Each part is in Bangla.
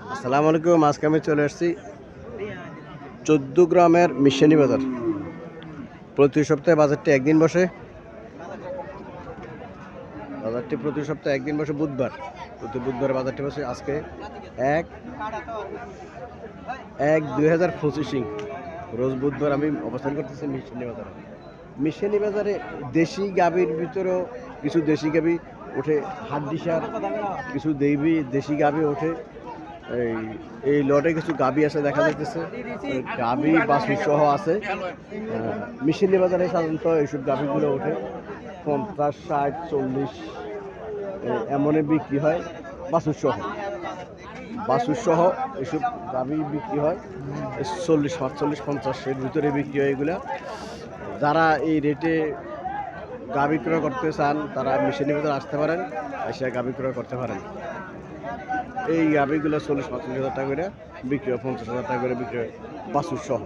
আসসালামু আলাইকুম। আজকে আমি চলে আসছি 14 গ্রামের মিশানি বাজার। প্রতি সপ্তাহে বাজারটি একদিন বসে। বাজারটি প্রতি সপ্তাহে একদিন বসে বুধবার। প্রতি বুধবার বাজারটি বসে। আজকে 1/1/2025 রোজ বুধবার আমি অবস্থান করতেছি মিশানি বাজারে। মিশানি বাজারে দেশি গাভীর ভিতরেও কিছু দেশি গাভী ওঠে, হাড্ডিসার কিছু দেশি গাভী ওঠে। এই লটে কিছু গাবি আছে দেখা যাইতেছে, গাবি বাছুর সহ আছে। মিশালি বাজারে সাধারণত এইসব গাবিগুলো ওঠে 50, 60, 40 এমনে বিক্রি হয়। বাছুর সহ এইসব গাবি বিক্রি হয় 40, 45, 50 এর ভিতরে বিক্রি হয় এগুলা। যারা এই রেটে গাবি ক্রয় করতে চান তারা মিশালি বাজারে আসতে পারেন, এসে গাবি ক্রয় করতে পারেন। এই গাভিগুলো 40-45 হাজার টাকা করে বিক্রি হয়, 50,000 টাকা করে বিক্রি হয় বাছুর সহ।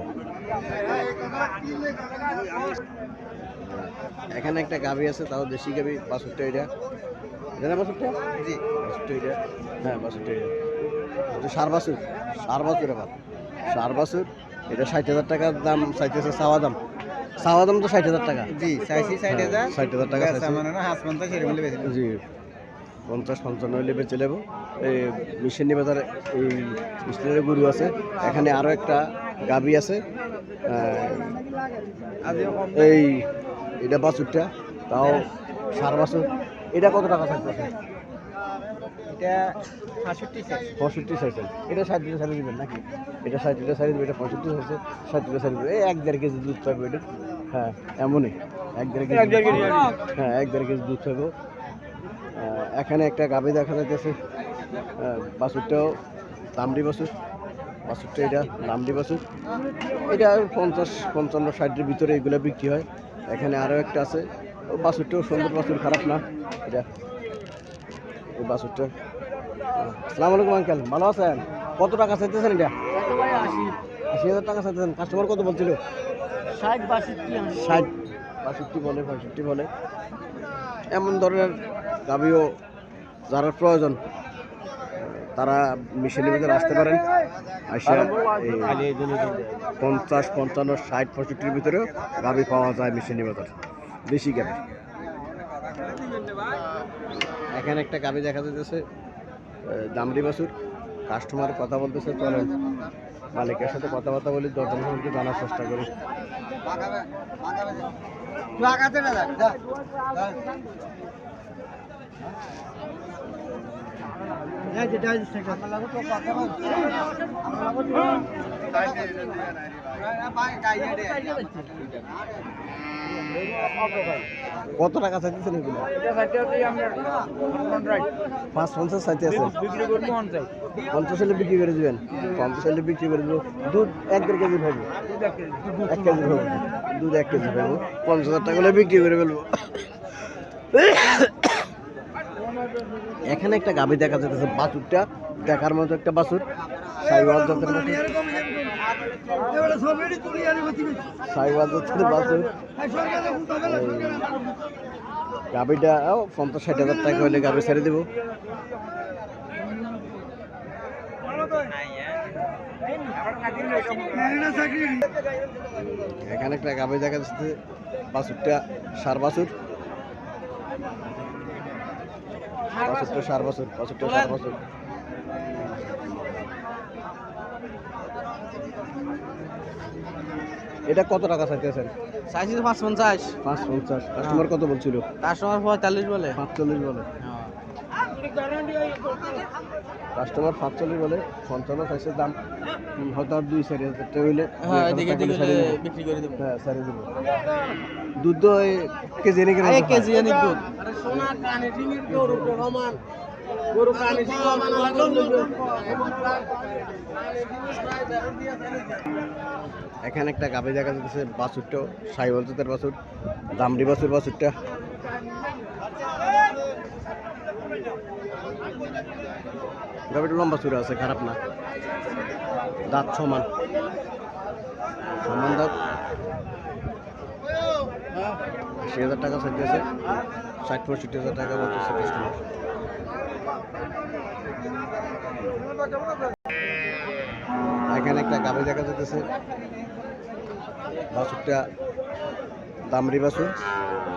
এখানে একটা গাভি আছে, তাও দেশি গাভি। বাছুরটা এটা জানা, বাছুরটা জি বাছুরটা এটা, হ্যাঁ বাছুরটা এটা সার বাছুর। আবার সার বাছুর। এটা 60,000 টাকার দাম চাইতেছে, চাওয়া দাম তো 60,000 টাকা। জি চাইছি 60,000 60,000 টাকা জি 50-55 হইলে বেঁচে নেবো। এই মিশানি বাজারে এই স্টিলের গরু আছে। এখানে আরও একটা গাবি আছে। এই এটা বাছুরটা, তাও সার বাছুর। এটা কত টাকা থাকতেছে? এটা 65 চাইছেন। এটা 60 সারি দেবেন নাকি? এটা 60 সারি দেবে, এটা 65 চাইছে, 60 সারি দেবে। এই 1-1.5 কেজি দুধ পাবে এটা। হ্যাঁ এমনই 1-1.5 কেজি। হ্যাঁ 1-1.5 কেজি দুধ পাবো। এখানে একটা গাভী দেখা যাইতেছে। বাছুরটাও দামড়ি বাছুর। বাছুরটা এটা দামড়ি বাছুর। এটা 50-55, 60-এর ভিতরে এগুলো বিক্রি হয়। এখানে আরও একটা আছে, বাছুরটাও সুন্দর বাছুর, খারাপ না এটা। এই বাছুরটা। আসসালামু আলাইকুম আঙ্কেল, ভালো আছেন? কত টাকা চাইতেছেন এটা? 80,000 টাকা চাইতেছেন। কাস্টমার কত বলছিল? 60, 62 বলে, 65 বলে। এমন ধরনের গাভিও যারা প্রয়োজন তারা মিশালি বাজারে আসতে পারেন। আসা 50, 55, 60, 65-র ভিতরেও গাভি পাওয়া যায় মিশালি বাজার, দেশি গাভি। এখানে একটা গাভি দেখা যাচ্ছে, দামড়ি বাছুর। কাস্টমার কথা বলতেছে, চলেন মালিকের সাথে কথাবার্তা বলি, দরদাম সম্পর্কে জানার চেষ্টা করি। কত টাকা চাইতেছেন এগুলো? 550 চাইতে আছে। 50 হলে বিক্রি করে দেবেন। 50 হলে বিক্রি করে দেবো। দুধ 1-1.5 কেজি পাবো। 1 কেজি পাবো দুধ, 1 কেজি পাবো। 50,000 টাকা হলে বিক্রি করে ফেলবো। এখানে একটা গাভী দেখা যাচ্ছে, বাছুরটা দেখার মতো একটা বাছুর। সাইওয়াল জাতের বাছুর। গাভীটা 50-60 হাজার টাকা হলে গাভী ছেড়ে দেবো। এখানে একটা গাভী দেখা যাচ্ছে, বাছুরটা সার বাছুর। এটা কত টাকা চাইতেছেন? চাইছি 550। কাস্টমার কত বলছিল? কাস্টমার 45 বলে। 45 বলে। কাস্টমার 45 বলে, 55 চাইছে দাম। হয়তো আর 2-4 হাজার টাকা হইলে বিক্রি করে দেবো। হ্যাঁ সারি দেবো। দুধ কেজি এনে এক কেজি এনে দুধ। এখানে একটা গাভী দেখা যাচ্ছে, বাছুরটা সাইওয়াল জাতের বাছুর, দামড়ি বাছুর। বাছুরটা গাভীটা লম্বা চূড়া আছে, খারাপ না। দাঁত সমান দাঁত। 80,000 টাকা চাইতেছে, 60-65 হাজার টাকা বলতেছে কাস্টমার। এখানে একটা গাভী দেখা যাচ্ছে, বাছুরটা দামরি বাছুর।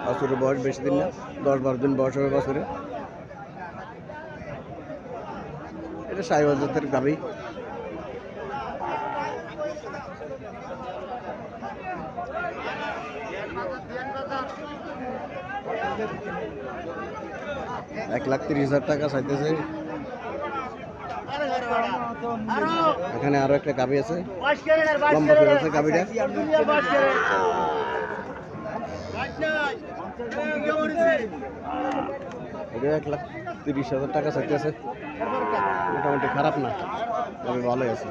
বাছুরের বয়স বেশি দিন না, 10-12 দিন বয়স হবে বাছুরে। এটা সাইওয়াল জাতের গাভী। $1,30,000 চাইতেছে। এখানে আরো একটা গাভী আছে, লম্বা চুল আছে গাভীটা। এটা $1,30,000 চাইতেছে। মোটামুটি খারাপ না, তবে ভালোই আছে।